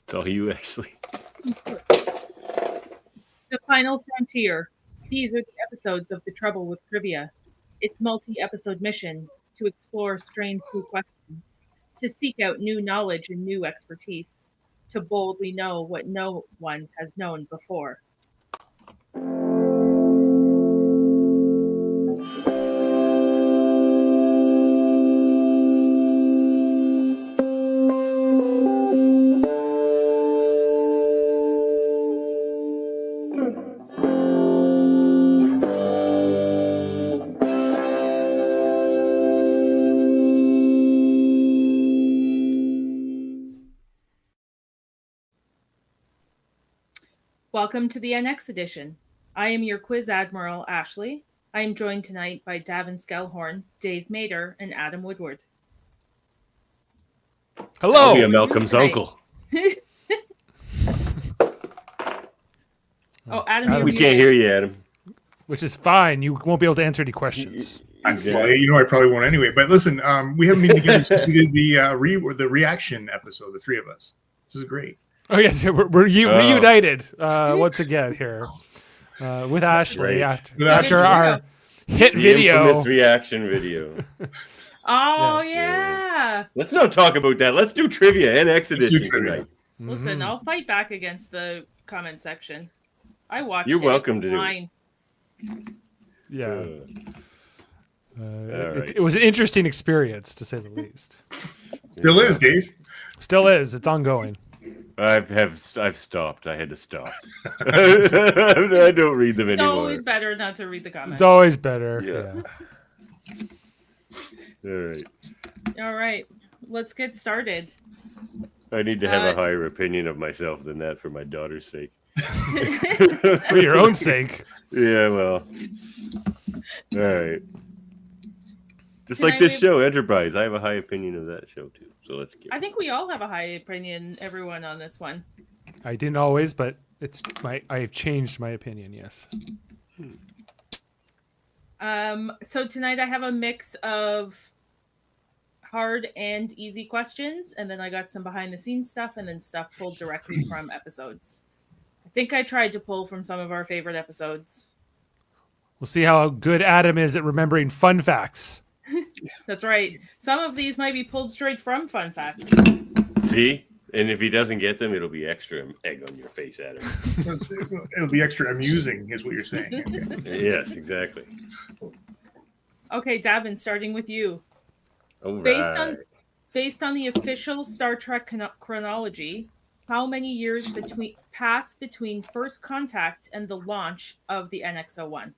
It's all you, Ashley. The Final Frontier. These are the episodes of The Trouble with Trivia. Its multi-episode mission to explore strange new questions, to seek out new knowledge and new expertise, to boldly know what no one has known before. Welcome to the NX edition. I am your quiz admiral, Ashley. I am joined tonight by Davan Skelhorn, Dave Mader, and Adam Woodward. Hello! I'll be a Malcolm's uncle. Oh, Adam, we can't hear you, Adam. Which is fine. You won't be able to answer any questions. Well, you know I probably won't anyway. But listen, we haven't been together since we did the reaction episode, the three of us. This is great. Oh yes, we're reunited once again here with Ashley after our hit video. Infamous reaction video. Oh yeah. Let's not talk about that. Let's do trivia and edition tonight. Listen, I'll fight back against the comment section. I watched. You're welcome to do it. Yeah. It was an interesting experience, to say the least. Still is, Dave. Still is. It's ongoing. I've stopped. I had to stop. I don't read them anymore. It's always better not to read the comments. It's always better. Yeah. All right. Let's get started. I need to have a higher opinion of myself than that for my daughter's sake. For your own sake. Yeah, well. All right. Just like this show, Enterprise. I have a high opinion of that show, too. So let's get I think we all have a high opinion, everyone, on this one. I didn't always, but I've changed my opinion, yes. So tonight I have a mix of hard and easy questions, and then I got some behind-the-scenes stuff, and then stuff pulled directly from episodes. I think I tried to pull from some of our favorite episodes. We'll see how good Adam is at remembering fun facts. That's right. Some of these might be pulled straight from fun facts. See? And if he doesn't get them, it'll be extra egg on your face, Adam. It'll be extra amusing, is what you're saying. Okay. Yes, exactly. Okay, Davin, starting with you. All right. Based on the official Star Trek chronology, how many years passed between first contact and the launch of the NX-01?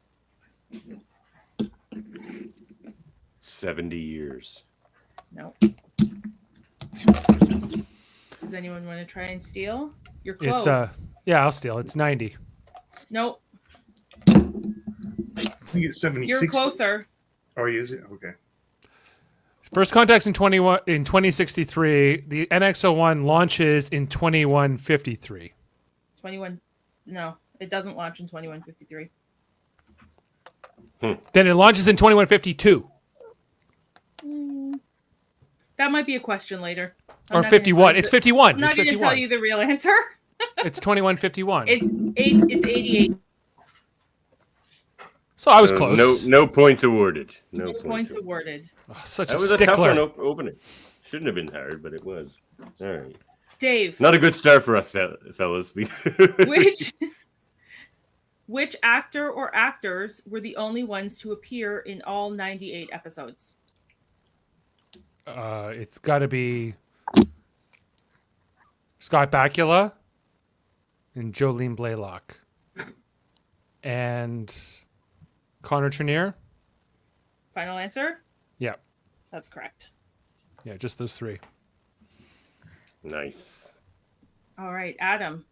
70 years. No. Does anyone want to try and steal? You're close. I'll steal. It's 90. Nope. I think it's 76. You're closer. Oh, is it? Okay. First contact's in 2063. The NX-01 launches in 2153. 21. No, it doesn't launch in 2153. Then it launches in 2152. That might be a question later. Or 51. It's 51. I'm not going to tell you the real answer. It's 2151. It's 88. So I was close. No points awarded. No points awarded. Oh, such that a was stickler. a tough one opening. Shouldn't have been hard, but it was. All right. Dave. Not a good start for us, fellas. Which actor or actors were the only ones to appear in all 98 episodes? It's got to be Scott Bakula and Jolene Blaylock and Connor Trenier. Final answer? Yeah. That's correct. Yeah, just those three. Nice. All right, Adam.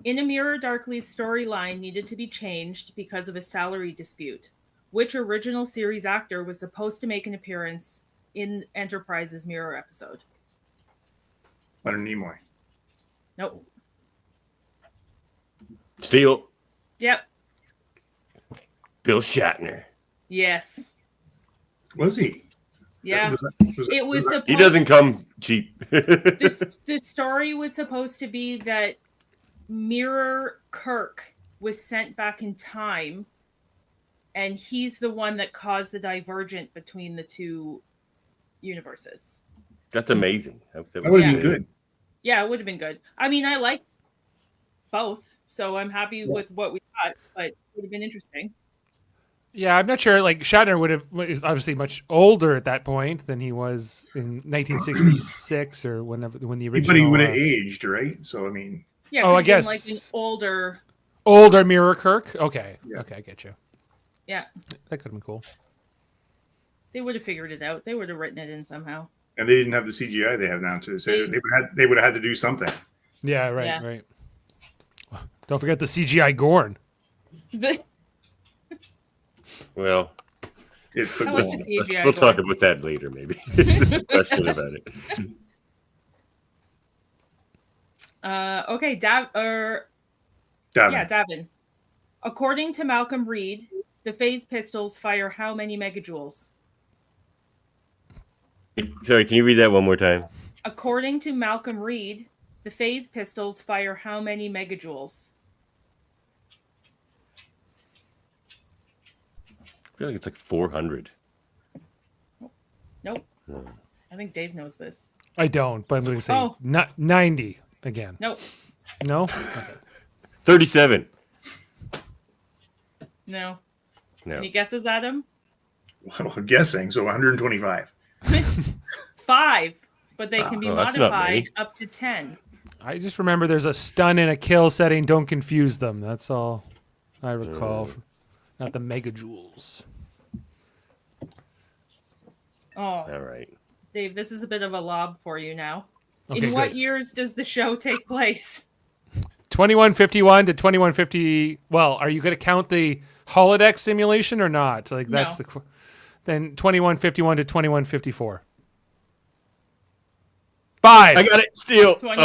In A Mirror Darkly's storyline needed to be changed because of a salary dispute. Which original series actor was supposed to make an appearance in Enterprise's Mirror episode? Leonard Nimoy. Nope. Steele. Yep. Bill Shatner. Yes. Was he? Yeah. It was supposed He doesn't come cheap. the story was supposed to be that Mirror Kirk was sent back in time, and he's the one that caused the divergent between the two universes. That's amazing. That would have been good. Yeah, it would have been good. I mean, I like both, so I'm happy with what we got, but it would have been interesting. Yeah, I'm not sure. Like Shatner was obviously much older at that point than he was in 1966 or when the original. But he would have aged, right? So I mean. Yeah. I guess like an older Mirror Kirk. Okay. Yeah. Okay, I get you. Yeah. That could have been cool. They would have figured it out. They would have written it in somehow. And they didn't have the CGI they have now too. So they would have had to do something. Yeah. Right. Don't forget the CGI Gorn. Well, we'll talk about that later, maybe. Question about it. Okay, Davin. Yeah, Davin. According to Malcolm Reed, the phase pistols fire how many megajoules? Sorry, can you read that one more time? According to Malcolm Reed, the phase pistols fire how many megajoules? I feel like it's like 400. Nope. I think Dave knows this. I don't, but I'm going to say 90 again. Nope. No? Okay. 37. No. Any guesses, Adam? Well, I'm guessing, so 125. 5, but they can be modified up to 10. I just remember there's a stun and a kill setting. Don't confuse them. That's all I recall. Not the megajoules. Oh. All right. Dave, this is a bit of a lob for you now. Okay, in what years does the show take place? 2151 to 2150. Well, are you going to count the holodeck simulation or not? Like that's no. Then 2151 to 2154. 5. I got it. Steal. 20.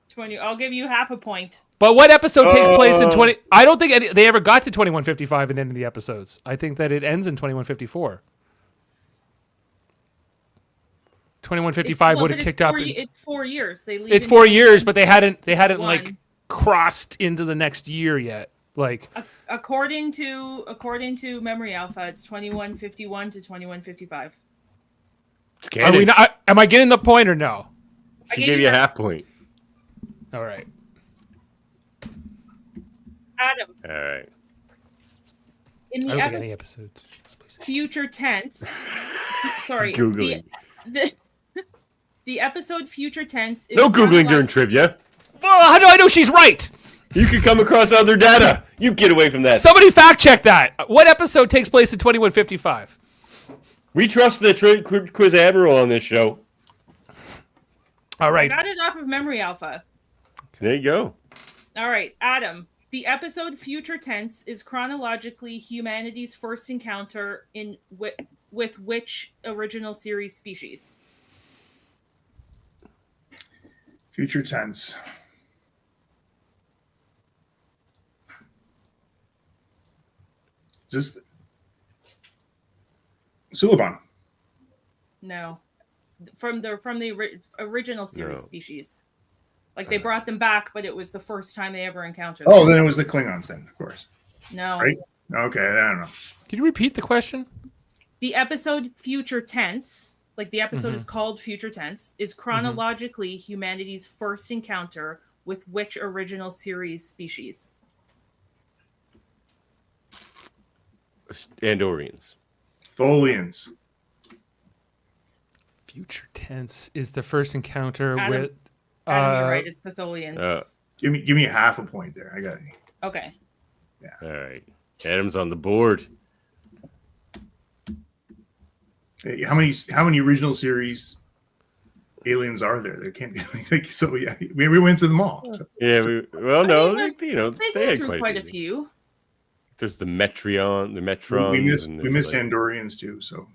20. I'll give you half a point. But what episode takes place in 20? I don't think they ever got to 2155 in any of the episodes. I think that it ends in 2154. 2155 would have kicked up. It's 4 years. It's 4 years, but they hadn't like crossed into the next year yet. Like according to Memory Alpha, it's 2151 to 2155. Are we not, am I getting the point or no? She gave you a half point. All right. Adam. All right. In the I don't think any episodes. Future tense. Sorry. Googling. The episode future tense is no Googling during trivia. Well, how do I know she's right? You could come across other data. You get away from that. Somebody fact check that. What episode takes place in 2155? We trust the Quiz Admiral on this show. All right. I got it off of Memory Alpha. There you go. All right, Adam. The episode future tense is chronologically humanity's first encounter with which original series species? Future tense. Is this Suliban? No, from the original series species. Like they brought them back, but it was the first time they ever encountered them. Oh, then it was the Klingons, then, of course. No. Right? Okay, I don't know. Can you repeat the question? The episode future tense, like the episode is called future tense, is chronologically humanity's first encounter with which original series species? Andorians. Tholians. Future tense is the first encounter with. Adam, you're right. It's the Tholians. Give me half a point there. I got it. Okay. Yeah. All right. Adam's on the board. Hey, how many original series aliens are there? There can't be like, so. Yeah, we went through them all. So. Yeah. They had quite a few. There's the Metrons. We missed Andorians too. So.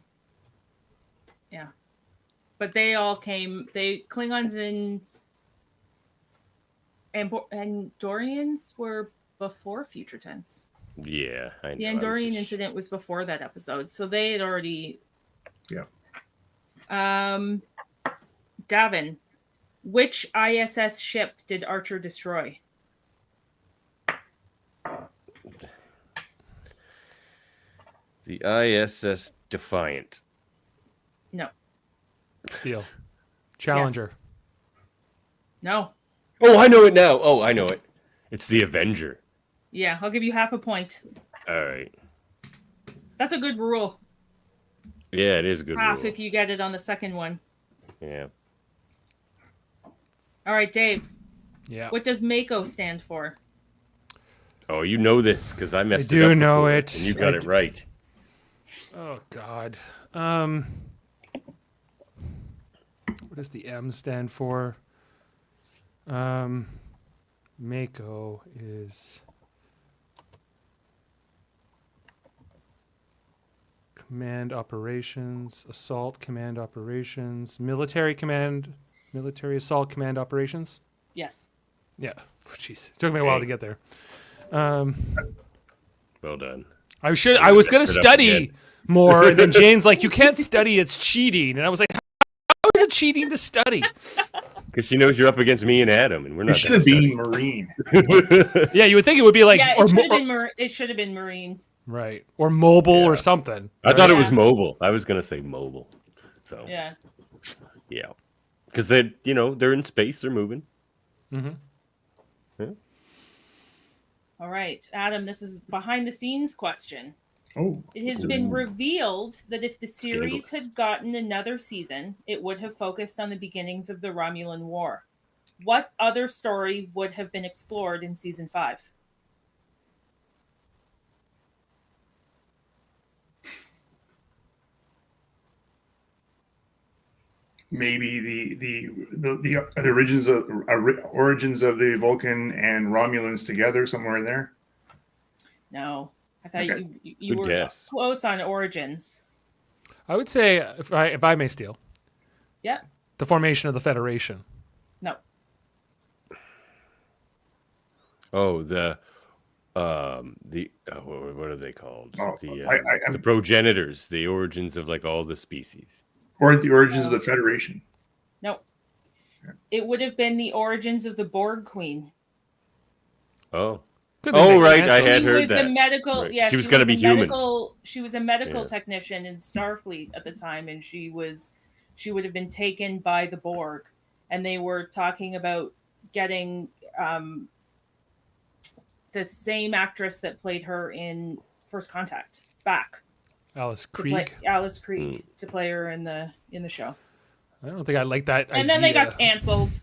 Yeah, but they all came. Klingons and Andorians were before future tense. Yeah, I know. The Andorian incident was before that episode, so they had already Davan, which ISS ship did Archer destroy? The ISS Defiant. No. Steel. Challenger. No. Oh, I know it now. Oh, I know it. It's the Avenger. Yeah, I'll give you half a point. All right. That's a good rule. Yeah, it is a good. Half rule. if you get it on the second one. Yeah. All right, Dave. Yeah. What does Mako stand for? Oh, you know this because I messed it do up know before, it. and you got I it right. Oh God. What does the M stand for? Mako is command operations, assault command operations, military assault command operations. Yes. Yeah. Jeez, took me a while to get there. Well done. I was going to study more, and then Jane's like, "You can't study; it's cheating." And I was like, "How is it cheating to study?" Because she knows you're up against me and Adam, and we're It not. should have been Marine. Yeah, you would think it would be like, Yeah, it should have been Marine. right, or mobile or something. I thought it Yeah. was mobile. I was gonna say mobile. So Yeah. because they're in space, they're moving. Mm-hmm. All right, Adam, this is behind the scenes question. Oh, It has been revealed that if the series Scandalous. had gotten another season, it would have focused on the beginnings of the Romulan War. What other story would have been explored in season 5? maybe the origins of the Vulcan and Romulans together, somewhere in there. No, I thought Okay. you Good were guess. close on Origins. I would say, if I may steal, Yeah. the formation of the Federation. No. Oh, what are they called? Oh, The progenitors, the origins of like all the species. Or the origins of the Federation. No. It would have been the origins of the Borg Queen. Oh, Could be Oh, made right, cancel. I had She heard was that. a medical. Right. Yeah, She was gonna be human. She was a medical Yeah. technician in Starfleet at the time, and she would have been taken by the Borg, and they were talking about getting the same actress that played her in First Contact back. Alice to play- Krieg. Alice Krieg to play her in the show, I don't think I like that. and then they got idea. canceled.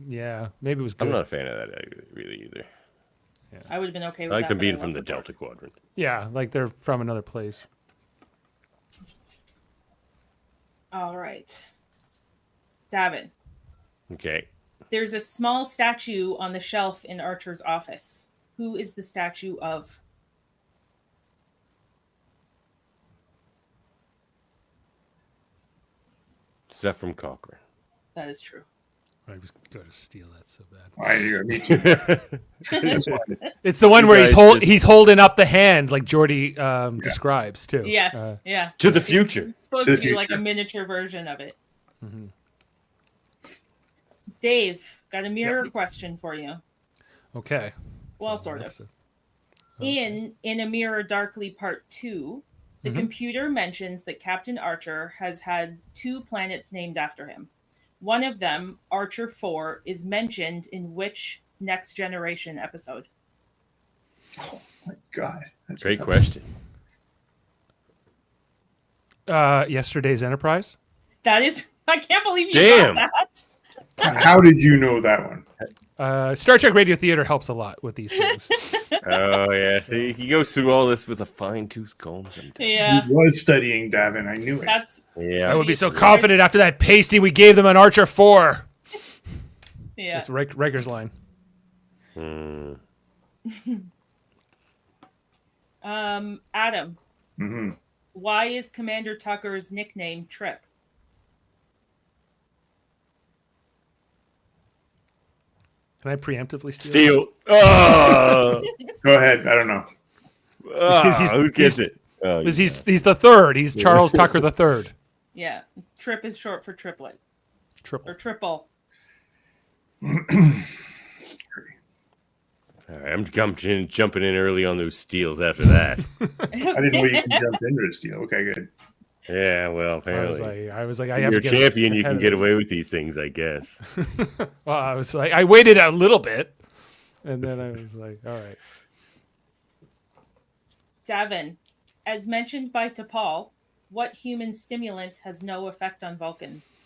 Yeah, maybe it was good. I'm not a fan of that really either. I would have been okay I with like that. them but being I from love the Borg. Delta Quadrant. Yeah, like they're from another place. All right, Davan. Okay. There's a small statue on the shelf in Archer's office. Who is the statue of? Zephram Cochrane. That is true. I was going to steal that so bad. Me too. That's why. It's the one You where guys just- he's holding up the hand like Jordy describes too. Yes, yeah. To the future. It's supposed To to the be like a future. miniature version of it. Mhm. Dave, got a mirror question for you. Okay. Well, So, sort of. episode. Okay. In A Mirror Darkly Part 2, the Mhm. computer mentions that Captain Archer has had 2 planets named after him. One of them, Archer 4, is mentioned in which Next Generation episode? Oh my God. That's Great tough. question. Yesterday's Enterprise. That is, I can't believe you Damn. got that. How did you know that one? Star Trek Radio Theater helps a lot with these things. Oh yeah. See, he goes through all this with a fine-tooth comb sometimes. Yeah, He was studying Davan. I knew it. that's, Yeah. I would be so confident after that pasty we gave them on Archer 4. yeah. That's Riker's line. Hmm. Adam, hmm why is Commander Tucker's nickname Trip? Can I preemptively steal? Steel. Oh. Go ahead. I don't know. Because he's- Who gets he's- it? Oh, Because he's the third. He's Charles Tucker the third. Yeah. Trip is short for triplet Triple. or triple. All right, I'm jumping in early on those steals after that. I didn't know you can jump into a steal. Okay, good. Yeah, well, I apparently. was like, I If have you're to a get champion, you ahead can of get this. away with these things, I guess. Well, I was like, I waited a little bit, and then I was like, all right. Davan, as mentioned by T'Pol, what human stimulant has no effect on Vulcans?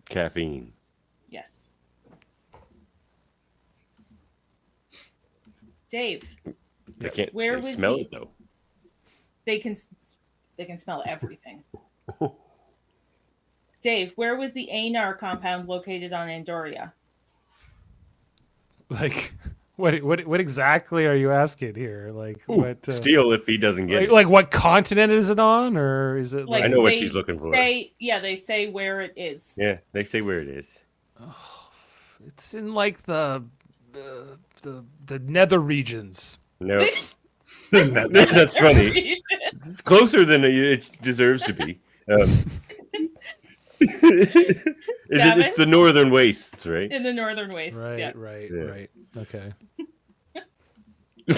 Caffeine. Yes. Dave, They can't Where they was smell the- it, though. they can smell everything. Dave, where was the Anar compound located on Andoria? Like, what exactly are you asking here? Like, Ooh, what? steal if he doesn't get Like, it. like, what continent is it on, or is it like? I know what they she's looking for. They say where it is. Yeah, they say where it is. It's in like the nether regions. No, that's funny. It's closer than it deserves to be. It's the northern wastes, right? In the northern wastes. Right, Yeah. right. Okay. But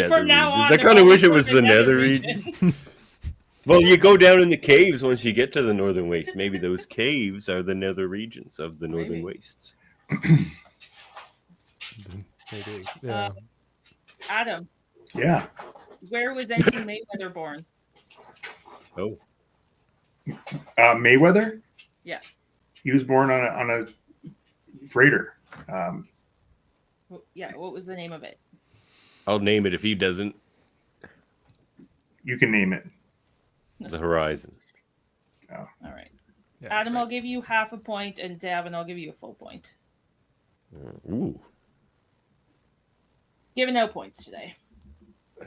from now on, I kind of wish it was the nether region. region. Well, you go down in the caves once you get to the northern wastes. Maybe those caves are the nether regions of the northern Maybe. wastes. Maybe. Yeah. Adam, Yeah. where was Ensign Mayweather born? Oh, Mayweather? Yeah. He was born on a freighter. Yeah, what was the name of it? I'll name it if he doesn't. You can name it. The Horizon. All right. Yeah, Adam, that's I'll give you half a point, and Davan, I'll give you a full point. Ooh, Giving out points today.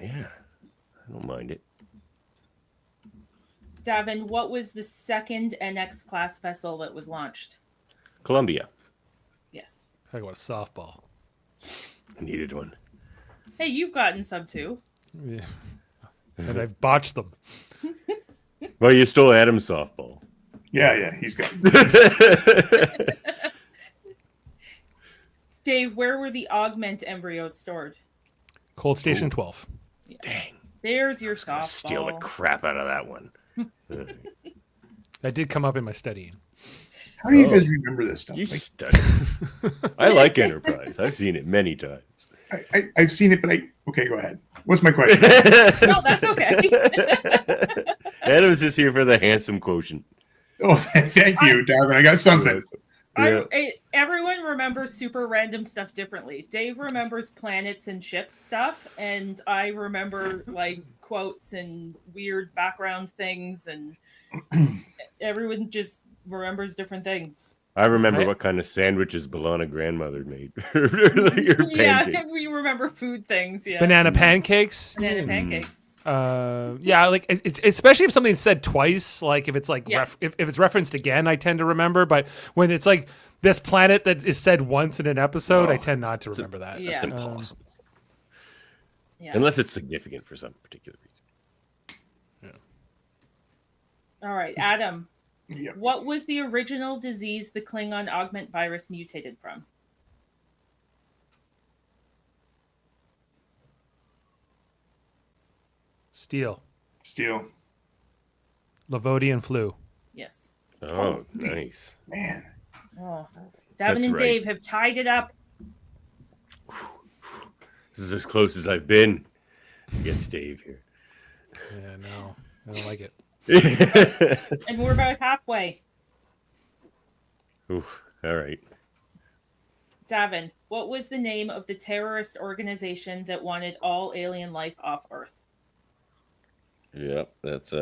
yeah. I don't mind it. Davan, what was the second NX class vessel that was launched? Columbia. Yes. Talk about a softball. I needed one. Hey, you've gotten sub 2. Yeah. And I've botched them. Well, you stole Adam's softball. Yeah, he's got. Dave, where were the augment embryos stored? Cold Station 12. Dang. There's your I'll softball. steal the crap out of that one. That did come up in my studying. How do you guys remember this stuff? You Like, study. I like Enterprise. I've seen it many times. I've seen it, but okay, go ahead. What's my question? No, that's okay. Adam's just here for the handsome quotient. Oh, thank you, Davan. I got something. Yeah. Everyone remembers super random stuff differently. Dave remembers planets and ship stuff, and I remember like quotes and weird background things, and everyone just remembers different things. I remember Right. what kind of sandwiches Balana grandmother made. Your Yeah, pancakes. we remember food things. Yeah, Banana pancakes. banana pancakes. Yeah, like especially if something's said twice, like if it's like Yeah. if it's referenced again, I tend to remember. But when it's like this planet that is said once in an episode, Oh, I tend not to remember that. Yeah. That's impossible. Yeah. Unless it's significant for some particular reason. All right, Adam. Yep. What was the original disease the Klingon augment virus mutated from? Steel, Steel. Lavodian flu. Yes. Oh, nice. Man. Oh, That's Davan and right. Dave have tied it up. This is as close as I've been against Dave here. Yeah, no, I don't like it. And we're about halfway. Oof, all right. Davan, what was the name of the terrorist organization that wanted all alien life off Earth? Yep, that's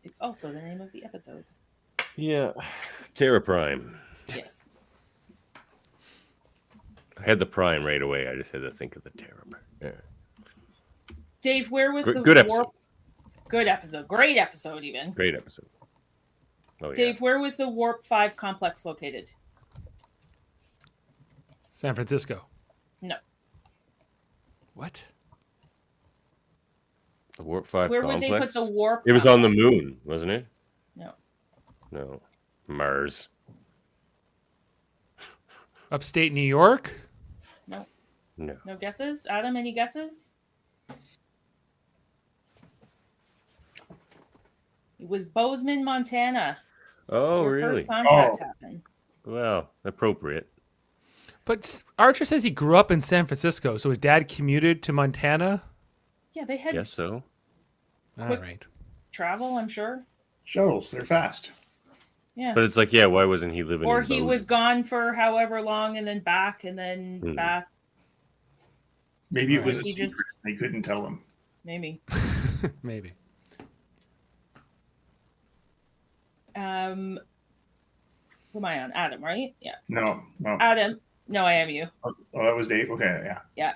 It's also the name of the episode. yeah. Terra Prime. Yes. I had the Prime right away. I just had to think of the Terra. Yeah. Dave, where was the Good warp? episode. Good episode. Great episode, even. Great episode. Oh yeah. Dave, where was the Warp 5 complex located? San Francisco. No. What? The Warp 5 Where complex? would they put the warp? It was on the complex? moon, wasn't it? No. Mars. Upstate New York? No. No. No guesses? Adam, any guesses? It was Bozeman, Montana. Oh, where really? First contact happened. Well, appropriate. But Archer says he grew up in San Francisco, so his dad commuted to Montana? Yeah, they had Guess so. All Quick- right. travel, I'm sure. Shuttles, they're fast. Yeah. But it's like, yeah, why wasn't he living Or in he Bozeman? was gone for however long and then back and then Hmm. back. Maybe it Right. was a He secret. just- They couldn't tell him. Maybe. Maybe. Who am I on? Adam, right? Yeah. No. Adam. No, I am you. Oh, that was Dave. Okay, yeah.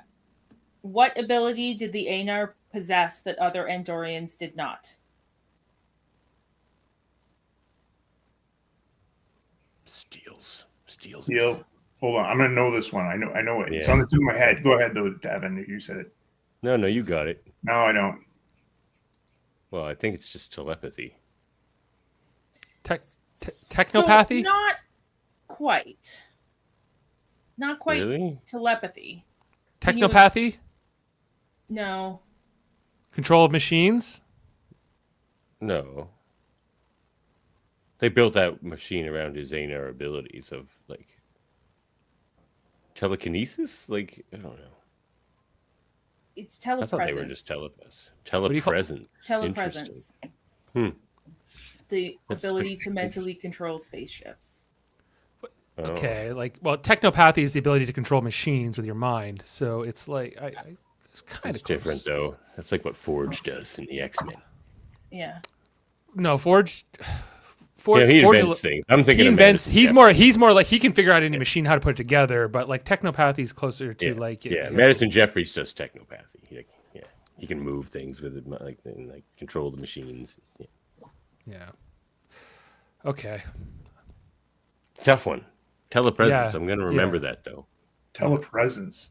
What ability did the Aenar possess that other Andorians did not? Steals. Deal. Hold on, I'm gonna know this one. I know it. It's Yeah. on the tip of my head. Go ahead, though, Davin. You said it. No, you got it. No, I don't. Well, I think it's just telepathy. Technopathy? So not quite. Not quite Really? telepathy. Technopathy? No. Control of machines? No. They built that machine around his Xanar abilities of, like, telekinesis? Like, I don't know. It's I telepresence. thought they were just telepaths. do you call- Telepresence. Telepresence. Hmm. The That's ability pretty to mentally control spaceships. Oh. Okay, technopathy is the ability to control machines with your mind. So it's like, it's kind That's of close. different, though. That's like what Forge does in the X-Men. Yeah. No, Forge. Yeah, he Forge invents things. I'm thinking he of invents. Madison He's more like he can figure out any machine how to put it together. But like technopathy is closer to Yeah, Madison Jeffries does technopathy. He can move things with it, like control the machines. Yeah. Yeah. Okay. Tough one. Telepresence. Yeah, I'm gonna remember that though. Telepresence.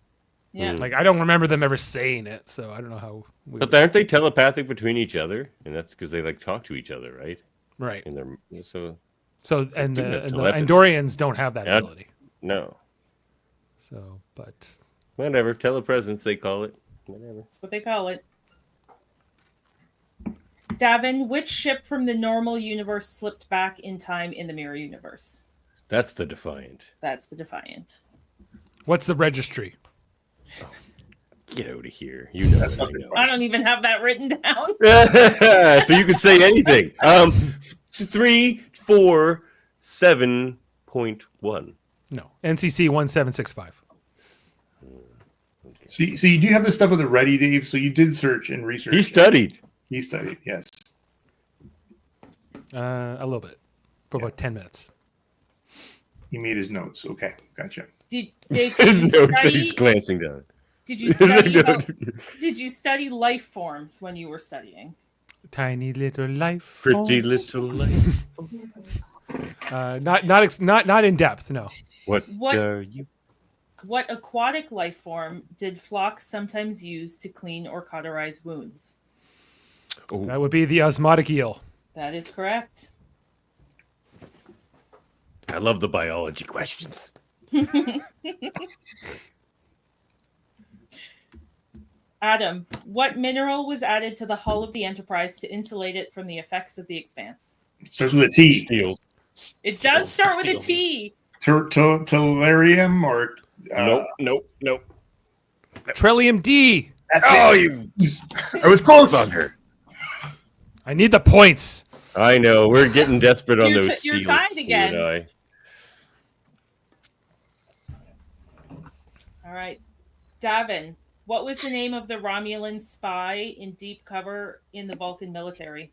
Yeah. Mm. Like I don't remember them ever saying it, so I don't know how. But aren't they telepathic between each other? And that's because they like talk to each other, right? right. And they're So do and the have telepathy. Andorians don't have that Yeah. ability. no, So, but whatever. Telepresence they call it. Whatever. That's what they call it. Davin, which ship from the normal universe slipped back in time in the mirror universe? That's the Defiant. That's the Defiant. what's the registry? Get out of here. You know. What I know. I don't even have that written down. So you could say anything. 347.1. No, NCC 1765. So you do have this stuff with the ready, Dave. So you did search and research. He studied. He studied. Yes. A little bit, for about 10 minutes. He made his notes. Okay, gotcha. Dave, did His you notes. study, He's glancing down. did you study did you study life forms when you were studying? Tiny little life. Pretty forms. little life. Not in depth. No. What What- are you? What aquatic life form did flocks sometimes use to clean or cauterize wounds? Oh, That would be the osmotic eel. That is correct. I love the biology questions. Adam, what mineral was added to the hull of the Enterprise to insulate it from the effects of the expanse? It starts with a T. Steals. It does start with a Steals. T. Tellurium or Nope. Trillium D. That's Oh, it. you I was close. bugger. I need the points. I know. We're getting desperate on You're those you're steals. tied you again. and I. All right. Davin, what was the name of the Romulan spy in deep cover in the Vulcan military?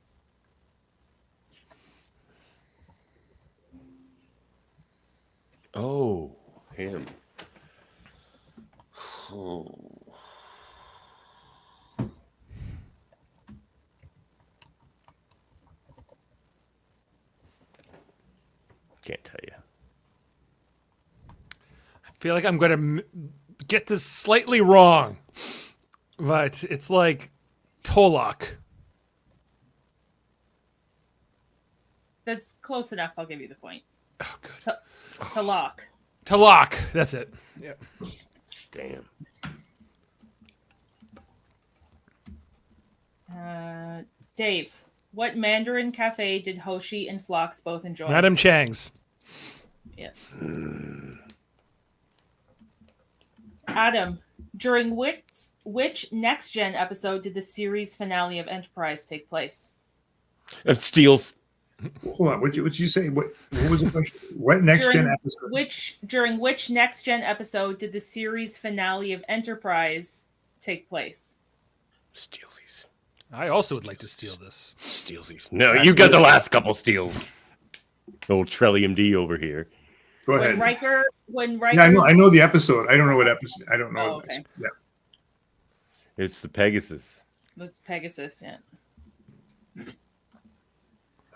Oh, him. Oh. Can't tell you. I feel like I'm going to get this slightly wrong, but it's like Tolok. That's close enough. I'll give you the point. Oh, good. Talok. Tolok. That's it. Yeah. Damn. Dave, what Mandarin cafe did Hoshi and Phlox both enjoy? Madam Chang's. Yes. Adam, during which next gen episode did the series finale of Enterprise take place? Steals. Hold on. What did you say? What was the question? What next gen episode? During which next gen episode did the series finale of Enterprise take place? Steelsies. I also would like to steal this. Steelsies. No, you got the last couple steals. Old Trellium D over here. Go ahead. When Riker. Yeah, I know the episode. I don't know what episode. I don't know. Oh, okay. Yeah. It's the Pegasus. That's Pegasus, yeah.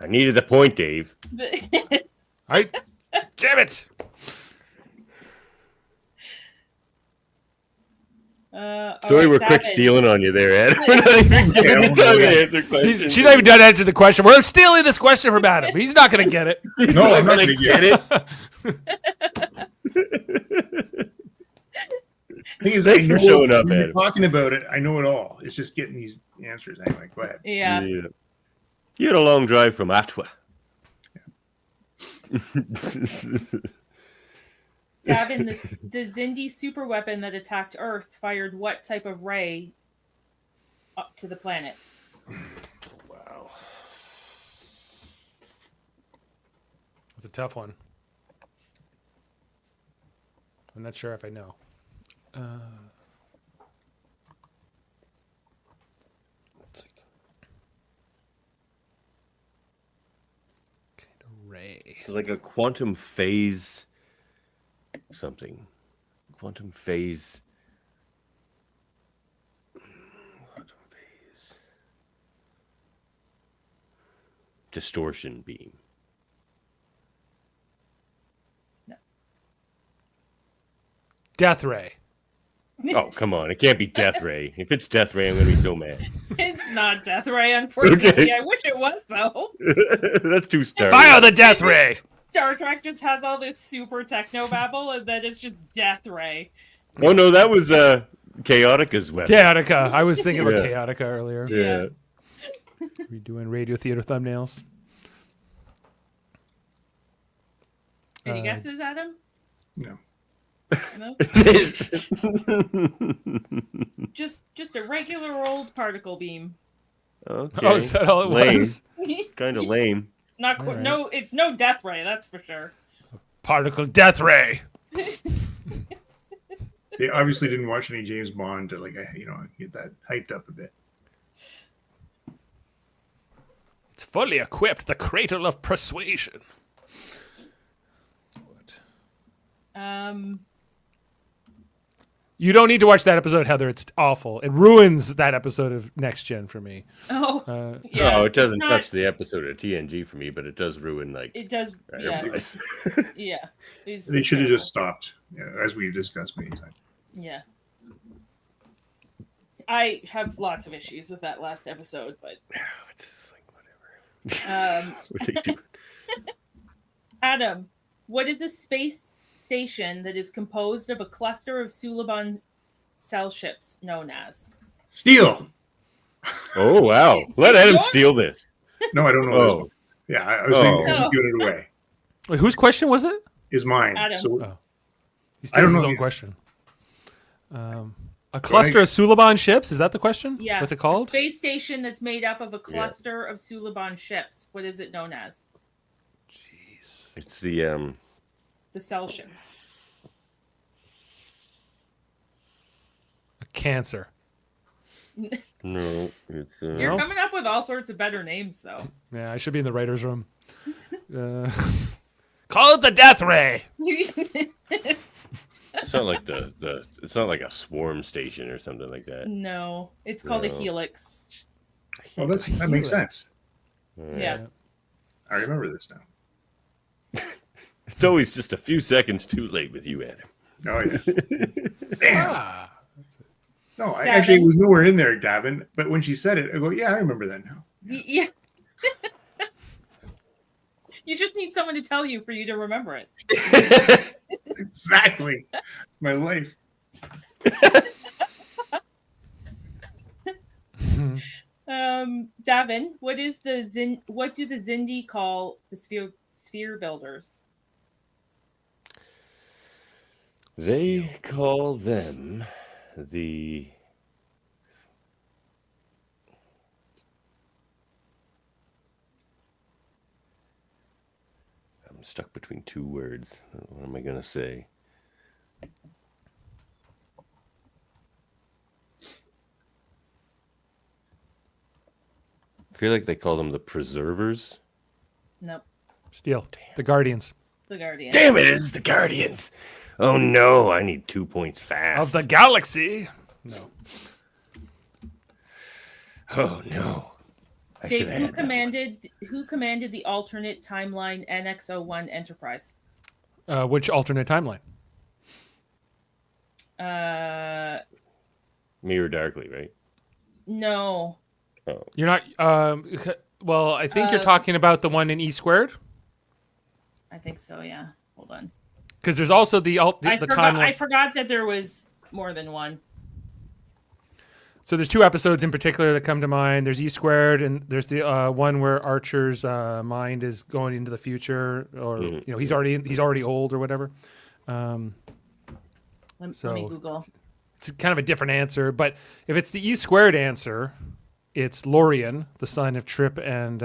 I needed the point, Dave. I damn it. Sorry, we're quick stealing on you there, Ed. We're not even giving you time to answer questions. She's not even done answering the question. We're stealing this question from Adam. He's not going to get it. No, I'm not going to get it. Thing is, Thanks for showing up, when Ed. you're talking about it, I know it all. It's just getting these answers. Anyway, go ahead. Yeah. You had a long drive from Atwa. Davin, the Zindi super weapon that attacked Earth fired what type of ray up to the planet? Wow. It's a tough one. I'm not sure if I know. Kind of ray. It's like a quantum phase something. Quantum phase. Distortion beam. Death ray. Oh, come on. It can't be Death Ray. If it's Death Ray, I'm going to be so mad. It's not Death Ray, unfortunately. Okay. I wish it was, though. That's too Star Fire the death ray. Star Trek just has all this super techno babble, and then it's just Death Ray. Oh, no, that was Chaotica's weapon. Chaotica. I was thinking about Yeah. Chaotica earlier. Yeah. We doing radio theater thumbnails. Any guesses, Adam? No. No? Just a regular old particle beam. Okay. Oh, is that all it Lame. was? Kind of lame. Not All right. no, it's no Death Ray, that's for sure. Particle death ray. They obviously didn't watch any James Bond to get that hyped up a bit. It's fully equipped. The cradle of persuasion. You don't need to watch that episode, Heather. It's awful. It ruins that episode of Next Gen for me. Yeah, No, it doesn't it's not- touch the episode of TNG for me, but it does ruin, like, It does, yeah. Enterprise. Yeah. It's They should have terrible. just stopped, as we've discussed many times. Yeah. I have lots of issues with that last episode, but It's like, whatever. What they do. Adam, what is the space station that is composed of a cluster of Suliban cell ships known as? Steel. Oh, wow. Let Adam yours? steal this. No, I don't know. This Oh. one. Yeah, I was thinking Oh. of giving it away. Wait, whose question was it? Is mine. Adam. So Oh. He I don't steals his know. own question. A cluster of Suliban ships? Is that the question? Yeah. What's it A called? space station that's made up of a cluster of Suliban ships. What is it known as? Jeez. It's the, The cell ships. A cancer. no, it's, You're No. coming up with all sorts of better names, though. Yeah, I should be in the writer's room. Call it the death ray. it's not like it's not like a swarm station or something like that. No, it's called a No. helix. well, that makes sense. Yeah. I remember this now. It's always just a few seconds too late with you, Adam. Oh yeah. Damn. Ah. No, Davin. actually, it was nowhere in there, Davin. But when she said it, I go, yeah, I remember that now. Yeah. You just need someone to tell you for you to remember it. Exactly. It's my life. Davin, what do the Zindi call the sphere builders? They call them the. I'm stuck between two words. What am I going to say? I feel like they call them the preservers. Nope. Steel. The Guardians. The Guardian. Damn it, it's the Guardians. Oh no, I need 2 points fast. Of the galaxy. No. Oh no. I Dave, should have had who commanded the alternate timeline NX-01 Enterprise? Which alternate timeline? Mirror Darkly, right? No. Oh. You're not. Well, I think you're talking about the one in E squared. I think so. Yeah. Hold on. Because there's also the timeline. I forgot that there was more than one. So there's two episodes in particular that come to mind. There's E squared, and there's the one where Archer's mind is going into the future, or he's already old or whatever. Let me Google. It's kind of a different answer, but if it's the E squared answer, it's Lorian, the son of Trip and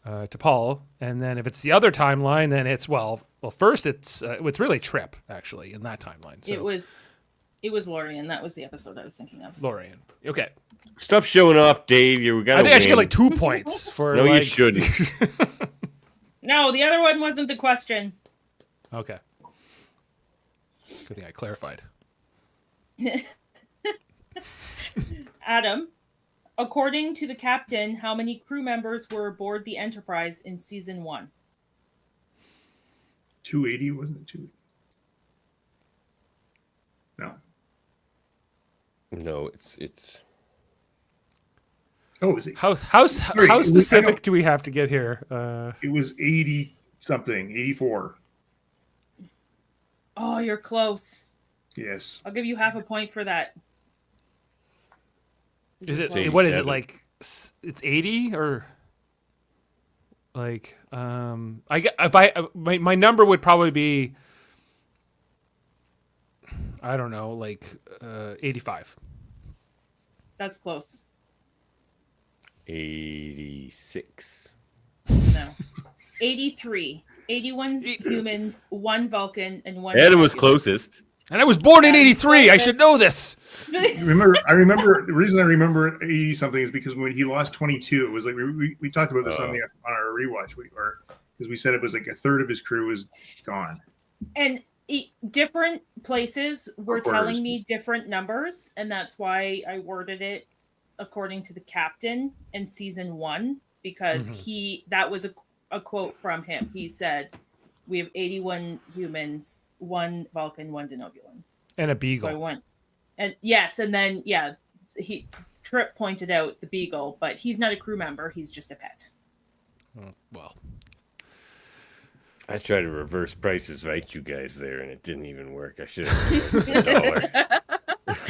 T'Pol, and then if it's the other timeline, then it's first it's really Trip actually in that timeline. So. It was Lorian. That was the episode I was thinking of. Lorian. Okay. Stop showing off, Dave. You got. I think I should get like 2 points for. No, you shouldn't. No, the other one wasn't the question. Okay. Good thing I clarified. Adam, according to the captain, how many crew members were aboard the Enterprise in season 1? 280, wasn't it? 280? No. No, it's. Oh, is it? How specific do we have to get here? It was 80 something, 84. Oh, you're close. Yes. I'll give you half a point for that. Is it? It's What is it 87. like? It's 80 or like? My number would probably be. I don't know, like 85. That's close. 86. No. 83. 81 humans, 1 Vulcan, and 1. Adam was closest. And I was born in 83. I should know this. I remember the reason I remember 80 something is because when he lost 22, it was like we talked about this on our rewatch, because we said it was like a third of his crew was gone. And different places were telling me different numbers, and that's why I worded it according to the captain in season 1, because that was a quote from him. He said, "We have 81 humans, 1 Vulcan, 1 Denobulan, and a Beagle." So I went, and yes, and then Trip pointed out the Beagle, but he's not a crew member; he's just a pet. Well. I tried to reverse prices right, you guys there, and it didn't even work. I should have $1.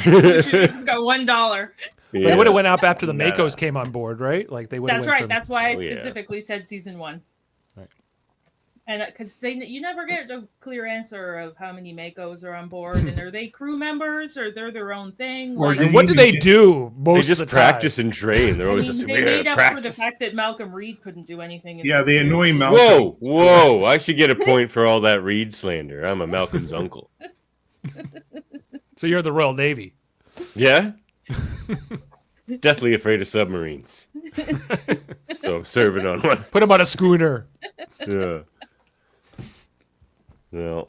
You should have got $1. Yeah. But it would have went up after the Makos came on board, right? Like they would. That's right. That's why I Oh, yeah. specifically said season 1. Right. And because you never get a clear answer of how many Makos are on board, and are they crew members or they're their own thing? Or Like, And what do they do most They of the just practice and train. They're always just they made up practice. for the fact that Malcolm Reed couldn't do anything. in Yeah, this they series. annoy Malcolm. Whoa! I should get a point for all that Reed slander. I'm a Malcolm's uncle. time? So you're the Royal Navy. Yeah? Deathly afraid of submarines. So I'm serving on one. Put him on a schooner. Yeah. No.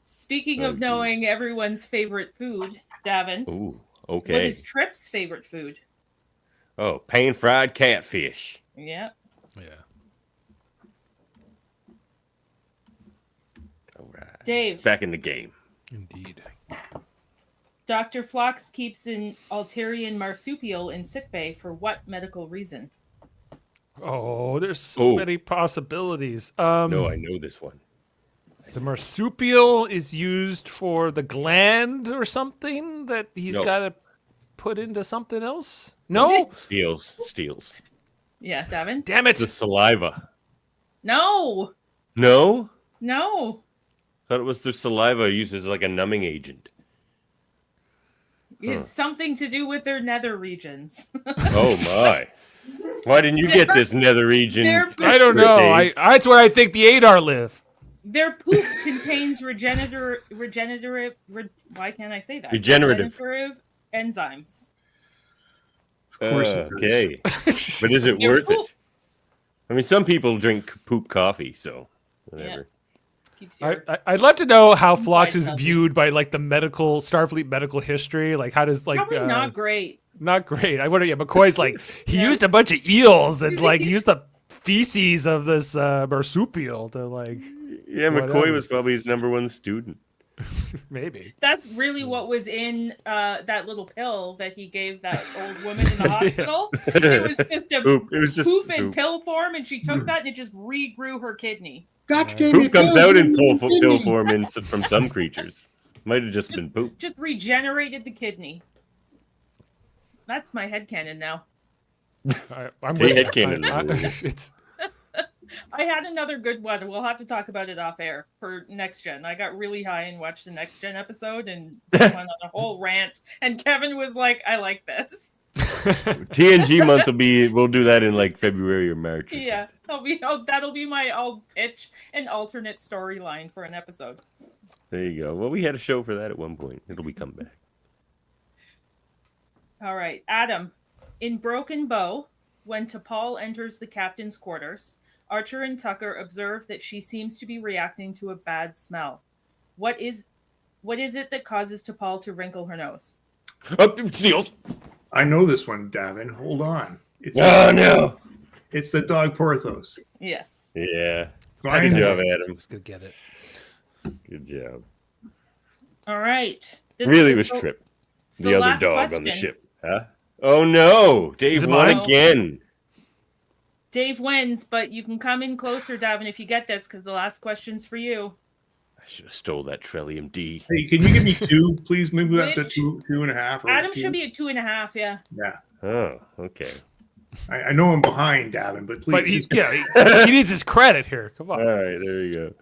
Speaking Oh, of geez. knowing everyone's favorite food, Davin, Ooh, what okay. is Trip's favorite food? Oh, pan-fried catfish. Yeah. Yeah. All right. Dave. Back in the game. Indeed. Dr. Phlox keeps an Alterian marsupial in sickbay for what medical reason? Oh, there's so many possibilities. No, I know this one. The marsupial is used for the gland or something that he's got to put into something else. No, Steals. Yeah, Davin? Damn it! The saliva. No! No? No! Thought it was the saliva used as like a numbing agent. It's something to do with their nether regions. Oh my! Why didn't you get this nether region? I don't know. That's where I think the Adar live. Their poop contains regenerative. Why can't I say that? Regenerative enzymes. Of course okay. But is it worth it? I mean, some people drink poop coffee, so whatever. Yeah. I'd love to know how Phlox is viewed by like the Starfleet medical history. Like, how does probably not great. Not great. I wonder. Yeah, McCoy's like he used a bunch of eels and like used the feces of this marsupial to like. Yeah, McCoy was probably his #1 student. Maybe. That's really what was in that little pill that he gave that old woman in the hospital. It was just a poop. It was just poop in pill form, and she took that and it just regrew her kidney. Poop comes out in pill form from some creatures. Might have just been poop. Just regenerated the kidney. That's my headcanon now. I'm with headcanon. It's. I had another good one. We'll have to talk about it off air for Next Gen. I got really high and watched the Next Gen episode and went on a whole rant. And Kevin was like, "I like this." TNG month we'll do that in like February or March. Yeah, I'll pitch an alternate storyline for an episode. There you go. Well, we had a show for that at one point. It'll be come back. All right, Adam. In Broken Bow, when T'Pol enters the captain's quarters, Archer and Tucker observe that she seems to be reacting to a bad smell. What is it that causes T'Pol to wrinkle her nose? Seals. I know this one, Davin. Hold on. No. It's the dog Porthos. Yes. Yeah. Good job, Adam. Just gonna get it. Good job. All right. Really was Trip, the other dog on the ship. Huh? Oh no! Dave won again. Dave wins, but you can come in closer, Davin, if you get this, because the last question's for you. I should have stole that Trellium D. Hey, can you give me 2, please? Move that to 2.5. Adam should be at 2.5. Yeah. Yeah. Oh, okay. I know I'm behind, Davin, but please. But he needs his credit here. Come on. All right, there you go.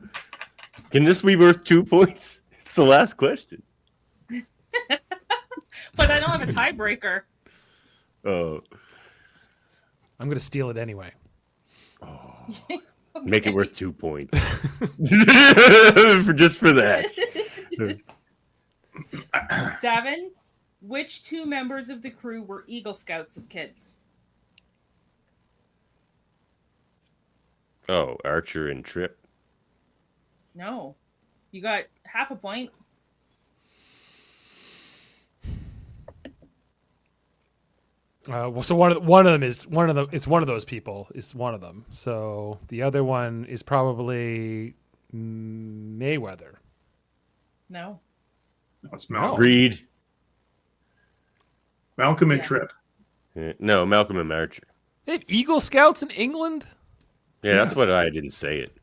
Can this be worth 2 points? It's the last question. But I don't have a tiebreaker. Oh. I'm going to steal it anyway. Oh. Okay. Make it worth 2 points. Just for that. Davin, which 2 members of the crew were Eagle Scouts as kids? Oh, Archer and Trip. No. You got half a point. So one of them is it's one of those people is one of them. So the other one is probably Mayweather. No. No, it's Malcolm. Reed. Malcolm and Trip. No, Malcolm and Archer. They have Eagle Scouts in England? Yeah, that's what I didn't say it.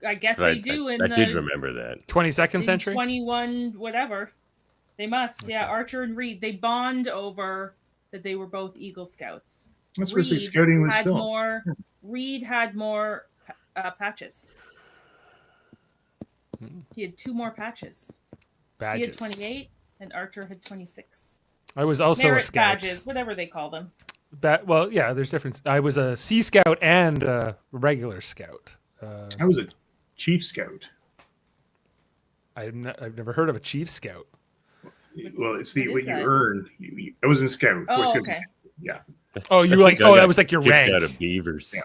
I guess they do. I did remember that. 22nd century? 21, whatever. They must, yeah. Archer and Reed, they bond over that they were both Eagle Scouts. That's where scouting was filmed. Reed had more patches. He had 2 more patches. Badges. He had 28, and Archer had 26. I was also Merit a scout. Badges, whatever they call them. Well, yeah, there's difference. I was a Sea Scout and a regular Scout. I was a Chief Scout. I've never heard of a Chief Scout. Well, it's what you earn. I was in Scout. Oh, okay. Yeah. Oh, you like? Oh, that was like your rank. Out of Beavers. Yeah.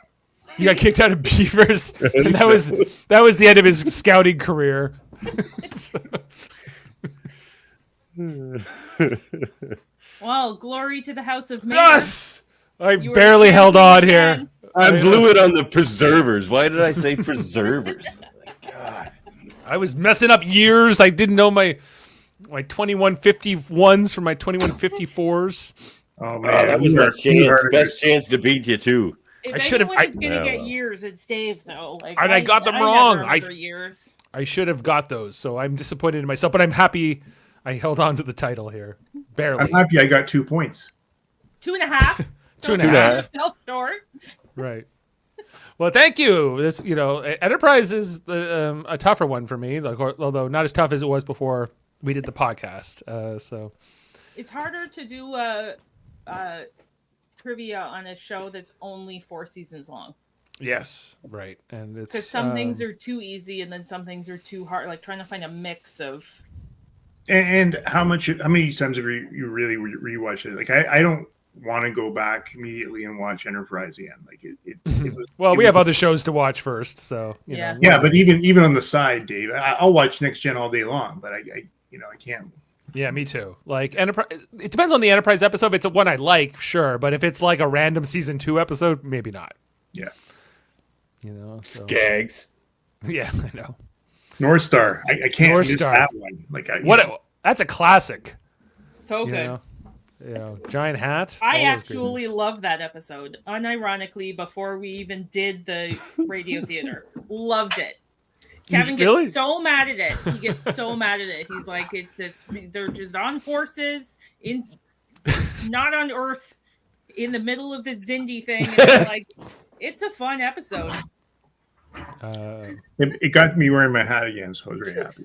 You got kicked out of Beavers, and that was the end of his scouting career. Well, glory to the House of Mayor. Yes, I barely held on here. I blew it on the preservers. Why did I say preservers? God. I was messing up years. I didn't know my my 2151s from my 2154s. Oh Oh, man, that was you my are- you are- best chance to beat you too. If I should've- anyone is I- gonna Yeah, get well. years, it's Dave though. Like And I got them never wrong. remember years. I should have got those, so I'm disappointed in myself, but I'm happy I held on to the title here. Barely. I'm happy I got 2 points. 2.5. Two and a Don't half. sell yourself short. Right. Well, thank you. This, Enterprise is a tougher one for me, like, although not as tough as it was before we did the podcast. So It's harder to do trivia on a show that's only 4 seasons long. yes, right, and it's Because some things are too easy and then some things are too hard. Like trying to find a mix of. And how many times have you really rewatched it? Like I don't want to go back immediately and watch Enterprise again. Like it was, well, it we was- have other shows to watch first, so Yeah. Yeah, but even on the side, Dave, I'll watch Next Gen all day long, but I can't. Yeah, me too. Like Enterprise, it depends on the Enterprise episode. If it's a one I like, sure, but if it's like a random season 2 episode, maybe not. Yeah. So. Skags. Yeah, I know. North Star, I can't North miss Star. that one. Like That's a classic. So good. Giant hat. I all those actually greatness. love that episode. Unironically, before we even did the radio theater, loved it. Kevin gets really? so mad at it. He gets so mad at it. He's like, "It's this. They're just on horses not on Earth, in the middle of this Dindy thing." And I'm like, it's a fun episode. it got me wearing my hat again, so I was very happy.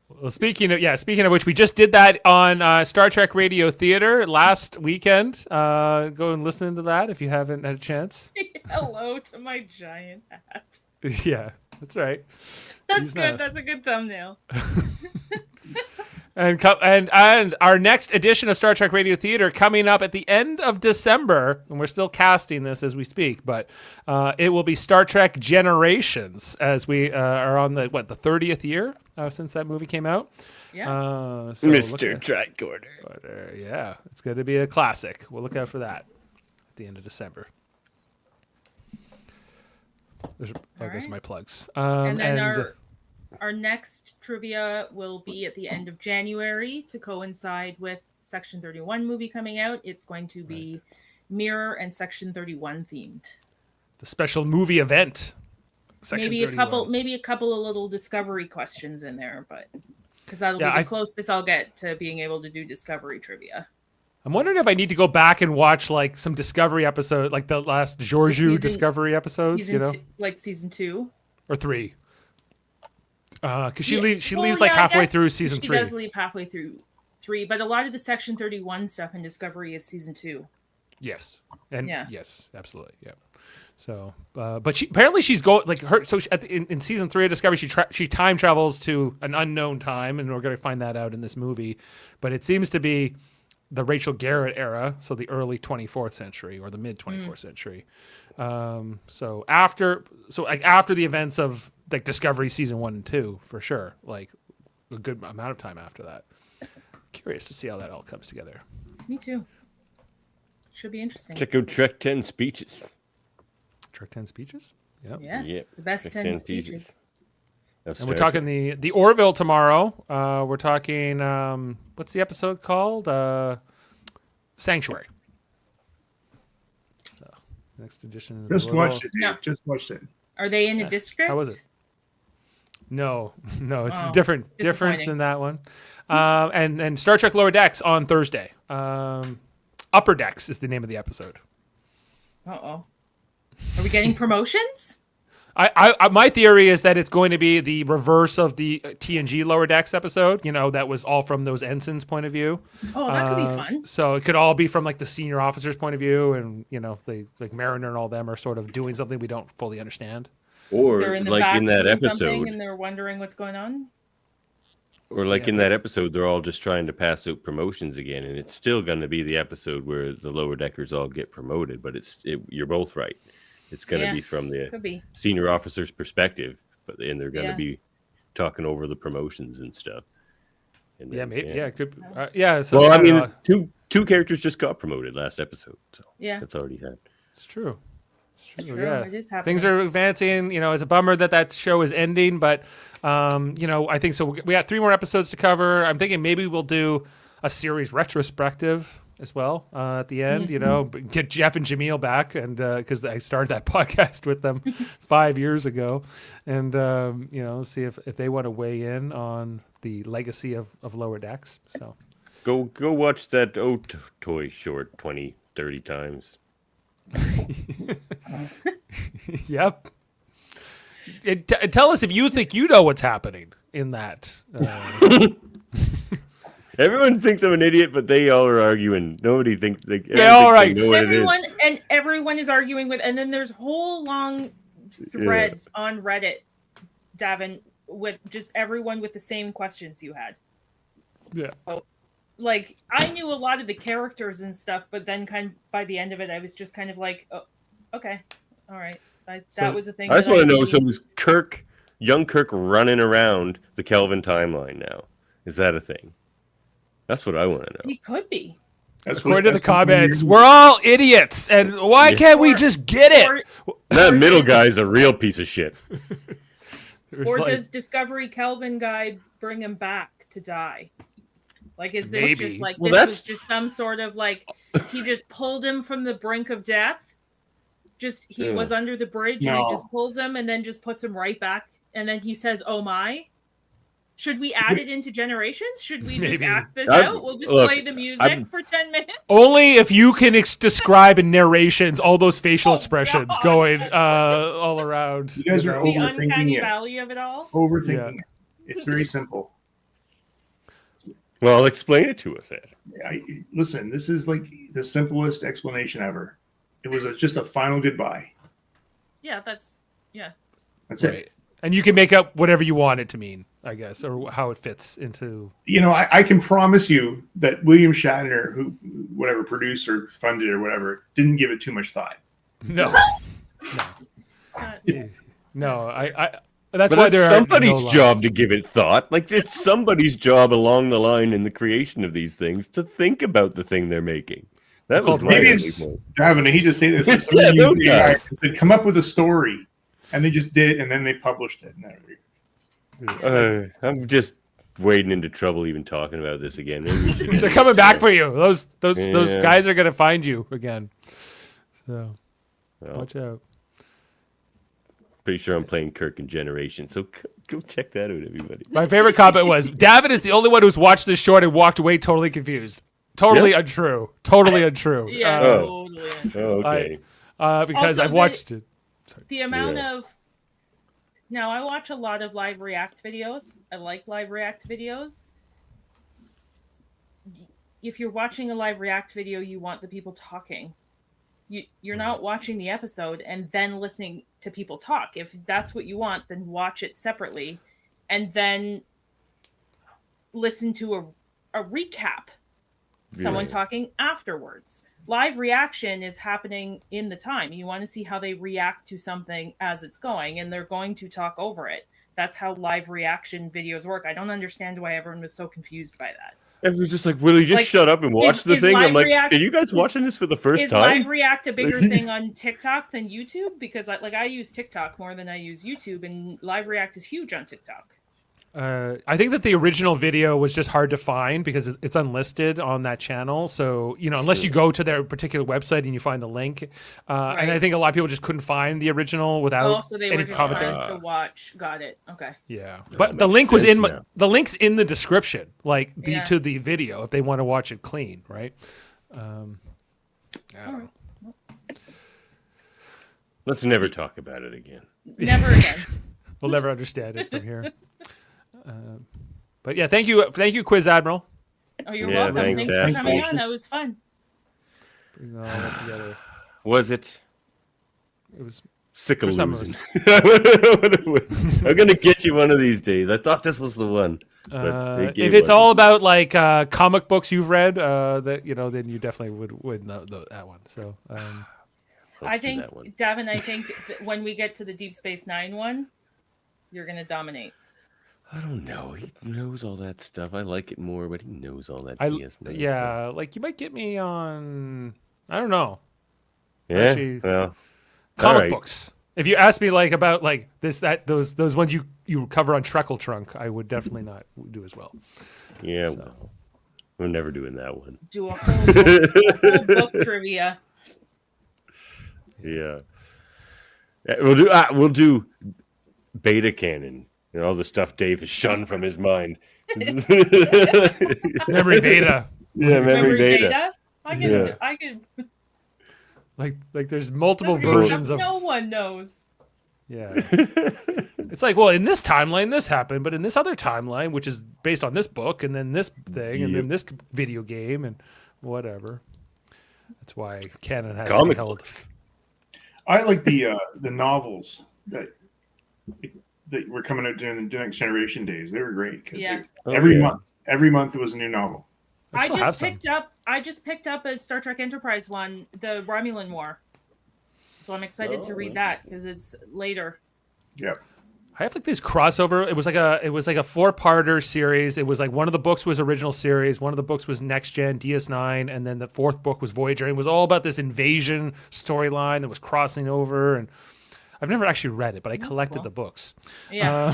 Well, speaking of which, we just did that on Star Trek Radio Theater last weekend. Go and listen to that if you haven't had a chance. Say hello to my giant hat. Yeah, that's right. That's He's good. not- That's a good thumbnail. And our next edition of Star Trek Radio Theater coming up at the end of December, and we're still casting this as we speak, but it will be Star Trek Generations, as we are on the 30th year since that movie came out. Yeah. So look Mr. at- Tricorder. yeah, it's going to be a classic. We'll look out for that at the end of December. Those are right. my plugs. And then our next trivia will be at the end of January to coincide with Section 31 movie coming out. It's going to be Mirror and Section 31 themed. the special movie event. Section Maybe 31. a couple of little Discovery questions in there, but because that'll Yeah, be the closest I'll get to being able to do Discovery trivia. I'm wondering if I need to go back and watch like some Discovery episode, like the last Georgiou Discovery episodes, Season 2 or 3. Because she Yeah, leaves well, like yeah, I halfway guess through season 3. She does leave halfway through 3, but a lot of the Section 31 stuff in Discovery is Season 2. Yes, and Yeah. yes, absolutely, yeah. So, but she's going like her. So in season 3 of Discovery, she time travels to an unknown time, and we're going to find that out in this movie. But it seems to be the Rachel Garrett era, so the early 24th century or the mid 24th century. So after the events of like Discovery season 1 and 2, for sure, like a good amount of time after that. Curious to see how that all comes together. Me too. Should be interesting. Check out Trek 10 speeches. Trek 10 speeches. Yep. Yes, Yep. the best Check 10 10 speeches. speeches. Of And we're Star talking the Orville tomorrow. We're talking what's the episode called? Sanctuary. So next edition. Of the Just Orville. watched it, Dave. No. Just watched it. Are they in a district? How was it? No, it's Oh, different disappointing. than that one. And Star Trek Lower Decks on Thursday. Upper Decks is the name of the episode. Uh-oh. Are we getting promotions? I my theory is that it's going to be the reverse of the TNG Lower Decks episode. That was all from those ensigns' point of view. Oh, that could be fun. So it could all be from like the senior officer's point of view, and they like Mariner and all them are sort of doing something we don't fully understand. Or They're in the like back in that doing something episode, and they're wondering what's going on. or like Yeah, in that episode, they're all just trying to pass out promotions again, and it's still going to be the episode where the lower deckers all get promoted. But you're both right. It's going to Yeah, be from the Could be. senior officer's perspective, but then they're going to Yeah. be talking over the promotions and stuff. And Yeah, then, maybe. Yeah, it could. Yeah. So Well, I don't mean, know. two characters just got promoted last episode, so Yeah. that's already happened. It's true. It's true. True, Yeah, it is happening. things are advancing. You know, it's a bummer that show is ending, but you know, I think so. We got 3 more episodes to cover. I'm thinking maybe we'll do a series retrospective as well at the end. You know, get Jeff and Jameel back, and because I started that podcast with them 5 years ago, and you know, see if they want to weigh in on the legacy of Lower Decks. So Go watch that Toy short 20, 30 times. yep. Tell us if you think you know what's happening in that. Everyone thinks I'm an idiot, but they all are arguing. Nobody thinks they. Yeah, all right. They know what it is. Everyone is arguing with, and then there's whole long threads on Reddit, Davin, with just everyone with the same questions you had. Yeah. So, like, I knew a lot of the characters and stuff, but then kind of by the end of it, I was just kind of like, oh, okay, all right. That was the thing. I just want to know, so is young Kirk running around the Kelvin timeline now? Is that a thing? That's what I want to know. He could be. According to the comments, we're all idiots, and why can't we just get it? That middle guy's a real piece of shit. Or does Discovery Kelvin guy bring him back to die? Like, is this Maybe. just like, Well, this that's- was just some sort of like, he just pulled him from the brink of death? Just, he was under the bridge and he just pulls him and then just puts him right back. And then he says, oh my. Should we add it into Generations? Should we just Maybe. act this out? We'll just play the music for 10 minutes? Only if you can describe in narrations all those facial expressions God. going all around. You guys are The overthinking uncanny it. valley of it all? Overthinking it. It's very simple. Well, explain it to us, Ed. Listen, this is like the simplest explanation ever. It was just a final goodbye. Yeah, that's That's Right. it. And you can make up whatever you want it to mean, I guess, or how it fits into. You know, I can promise you that William Shatner, who whatever produced or funded or whatever, didn't give it too much thought. No. No. I that's But why it's there somebody's are no job lines. to give it thought. Like, it's somebody's job along the line in the creation of these things to think about the thing they're making. That was Called my Maybe only it's point. Davin. He just say this. Yeah, Somebody those used guys. AI to say, come up with a story, and they just did, and then they published it. And I'm just wading into trouble even talking about this again. Maybe we should They're coming back for you. Those Yeah. guys are gonna find you again. So Well, watch out. pretty sure I'm playing Kirk in Generation, so go check that out, everybody. My favorite comment was David is the only one who's watched this short and walked away totally confused. Totally Yep. untrue. Totally untrue. Yeah, Oh. totally. Oh, okay. Because Also, I've watched it. The amount Yeah. of now I watch a lot of live react videos. I like live react videos. If you're watching a live react video, you want the people talking. You're not watching the episode and then listening to people talk. If that's what you want, then watch it separately and then listen to a recap. Someone Yeah. talking afterwards. Live reaction is happening in the time. You want to see how they react to something as it's going, and they're going to talk over it. That's how live reaction videos work. I don't understand why everyone was so confused by that. It was just like, will you just Like, shut up and watch the is thing? I'm live like, react- are you guys watching this for the first Is time? live react a bigger thing on TikTok than YouTube? Because I use TikTok more than I use YouTube, and live react is huge on TikTok. I think that the original video was just hard to find because it's unlisted on that channel. So, you know, unless you go to their particular website and you find the link. And I Right. think a lot of people just couldn't find the original without Oh, so they were any just commentary. trying to watch. Got it. Okay. Yeah. that But the makes link was sense in now. the link's in the description, like Yeah. to the video if they want to watch it clean, right? I don't know. Let's never talk about it again. Never again. We'll never understand it from here. But yeah, thank you, Quiz Admiral. Oh, you're Yeah, welcome. thanks, Thanks for Ash. coming on. That was fun. Bring all that together. Was it? It was Sick of For some of losing. I'm gonna get you one of these days. I thought this was the one. But if it it's wasn't. all about like comic books you've read, that then you definitely would know that one. So Let's I do think, that one. Davin, I think that when we get to the Deep Space Nine one, you're going to dominate. I don't know. He knows all that stuff. I like it more, but he knows all that DS9 stuff. yeah, like you might get me on. I don't know. Yeah. Actually- Well, Comic right. books. If you ask me like about like this, that, those ones you cover on Treckle Trunk, I would definitely not do as well. Yeah, So. well, we're never doing that one. Do a whole book trivia. Yeah. We'll do beta canon. You know, all the stuff Dave has shunned from his mind. Memory beta. Yeah, memory data. I can. Like there's multiple That's good versions stuff of. No one knows. Yeah. It's like, well, in this timeline, this happened, but in this other timeline, which is based on this book, and then this thing, and then this video game, and whatever. That's why canon has to be held. I like the novels that were coming out during the Next Generation days. They were great because every month it was a new novel. I just picked up a Star Trek Enterprise one, the Romulan War. So I'm excited to read that because it's later. Yep. I have like this crossover. It was like a 4-parter series. It was like one of the books was original series, one of the books was Next Gen DS9, and then the 4th book was Voyager. It was all about this invasion storyline that was crossing over. And I've never actually read it, but I collected the books. Yeah.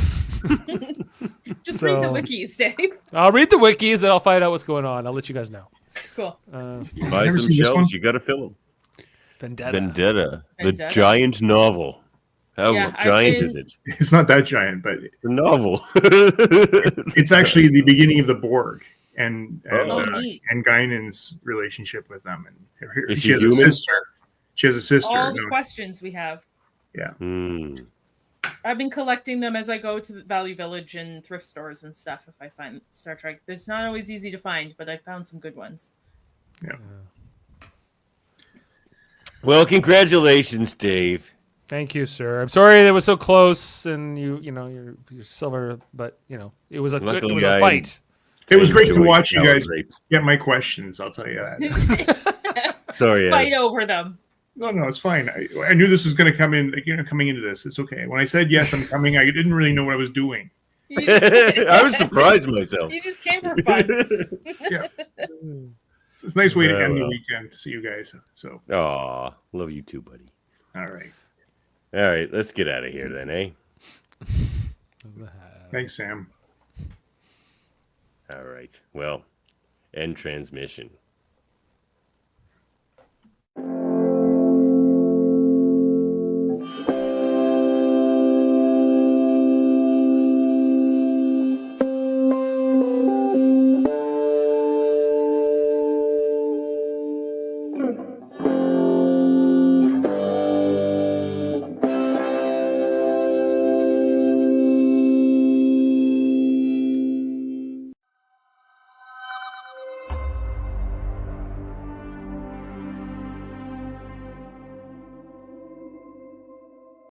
Just read the wikis, Dave. I'll read the wikis and I'll find out what's going on. I'll let you guys know. Cool. Buy some shelves. You got to fill them. Vendetta. The giant novel. How giant is it? It's not that giant, but the novel. It's actually the beginning of the Borg and Guinan's relationship with them. And she has a sister. She has a sister. All the questions we have. Yeah. I've been collecting them as I go to the Valley Village and thrift stores and stuff. If I find Star Trek, it's not always easy to find, but I found some good ones. Yeah. Well, congratulations, Dave. Thank you, sir. I'm sorry it was so close, and you're silver, but it was a fight. It was great to watch you guys get my questions. I'll tell you that. Sorry, fight over them. No, it's fine. I knew this was going to come in. Coming into this, it's okay. When I said yes, I'm coming, I didn't really know what I was doing. I was surprised myself. You just came for fun. Yeah. It's a nice way to end the weekend to see you guys. So. Aw, love you too, buddy. All right. All right, let's get out of here then, eh? Thanks, Sam. All right. Well, end transmission.